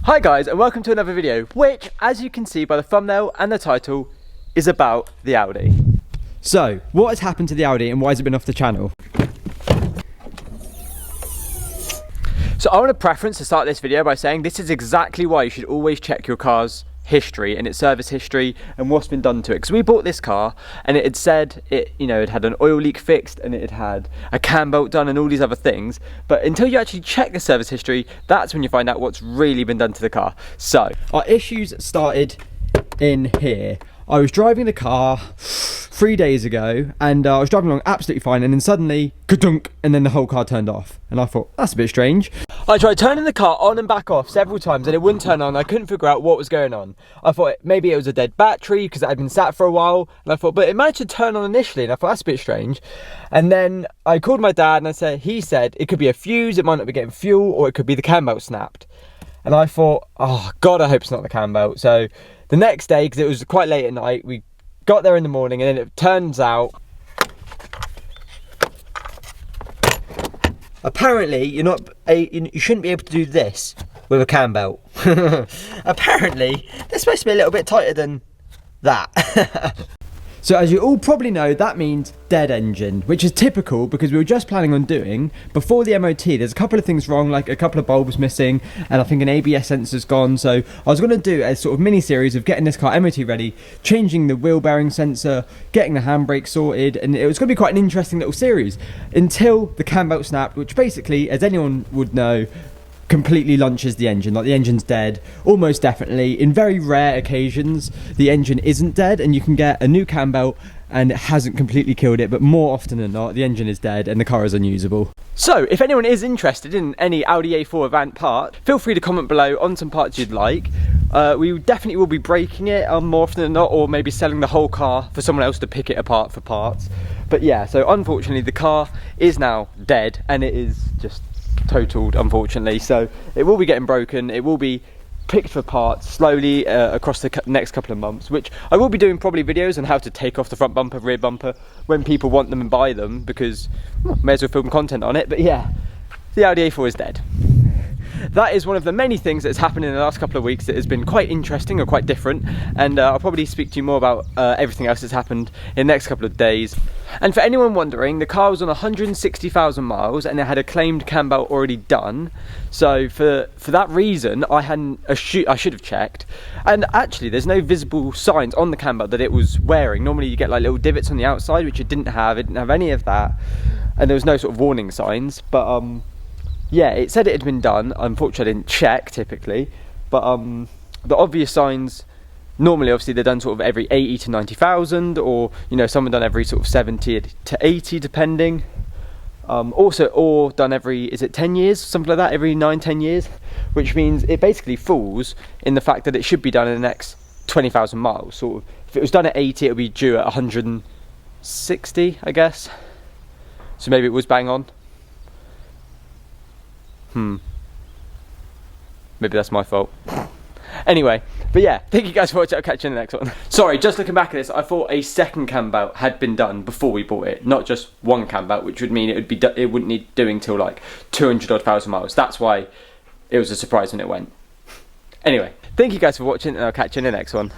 Hi guys, and welcome to another video, which, as you can see by the thumbnail and the title, is about the Audi. So, what has happened to the Audi and why has it been off the channel? So I want to preference to start this video by saying this is exactly why you should always check your car's history and its service history and what's been done to it. Because we bought this car and it had said it had an oil leak fixed and it had a cam belt done and all these other things, but until you actually check the service history, that's when you find out what's really been done to the car. So our issues started in here. I was driving the car 3 days ago and I was driving along absolutely fine, and then suddenly ka-dunk, and then the whole car turned off, and I thought that's a bit strange. I tried turning the car on and back off several times and it wouldn't turn on. I couldn't figure out what was going on. I thought maybe it was a dead battery because it had been sat for a while, and I thought, but it managed to turn on initially, and I thought that's a bit strange. And then I called my dad and he said it could be a fuse, it might not be getting fuel, or it could be the cam belt snapped. And I thought, oh God, I hope it's not the cam belt. So the next day, because it was quite late at night, we got there in the morning, and then it turns out apparently you shouldn't be able to do this with a cam belt. Apparently they're supposed to be a little bit tighter than that. So as you all probably know, that means dead engine, which is typical because we were just planning on doing, before the MOT, there's a couple of things wrong, like a couple of bulbs missing, and I think an ABS sensor's gone. So I was going to do a sort of mini series of getting this car MOT ready, changing the wheel bearing sensor, getting the handbrake sorted, and it was going to be quite an interesting little series until the cam belt snapped, which basically, as anyone would know, completely launches the engine. Like, the engine's dead, almost definitely. In very rare occasions the engine isn't dead and you can get a new cam belt and it hasn't completely killed it, but more often than not the engine is dead and the car is unusable. So if anyone is interested in any Audi A4 Avant part, feel free to comment below on some parts you'd like. We definitely will be breaking it more often than not, or maybe selling the whole car for someone else to pick it apart for parts. But yeah, so unfortunately the car is now dead and it is just totaled, unfortunately. So it will be getting broken, it will be picked for parts slowly across the next couple of months, which I will be doing probably videos on how to take off the front bumper, rear bumper when people want them and buy them, because may as well film content on it. But yeah, the Audi A4 is dead. That is one of the many things that's happened in the last couple of weeks that has been quite interesting or quite different, and I'll probably speak to you more about everything else that's happened in the next couple of days. And for anyone wondering, the car was on 160,000 miles and it had a claimed cam belt already done. So for that reason, I should have checked. And actually, there's no visible signs on the cam belt that it was wearing. Normally you get like little divots on the outside, which it didn't have. It didn't have any of that, and there was no sort of warning signs. But yeah, it said it had been done. Unfortunately, I didn't check typically, but the obvious signs, normally obviously they're done sort of every 80 to 90,000, or some are done every sort of 70 to 80 depending. Also, or done every, is it 10 years, something like that, every 9-10 years, which means it basically falls in the fact that it should be done in the next 20,000 miles. Sort of, if it was done at 80, it would be due at 160, I guess. So maybe it was bang on. Maybe that's my fault. Anyway, but yeah, thank you guys for watching. I'll catch you in the next one. Sorry, just looking back at this, I thought a second cam belt had been done before we bought it, not just one cam belt, which would mean it wouldn't need doing till like 200,000 miles. That's why it was a surprise when it went. Anyway, thank you guys for watching, and I'll catch you in the next one.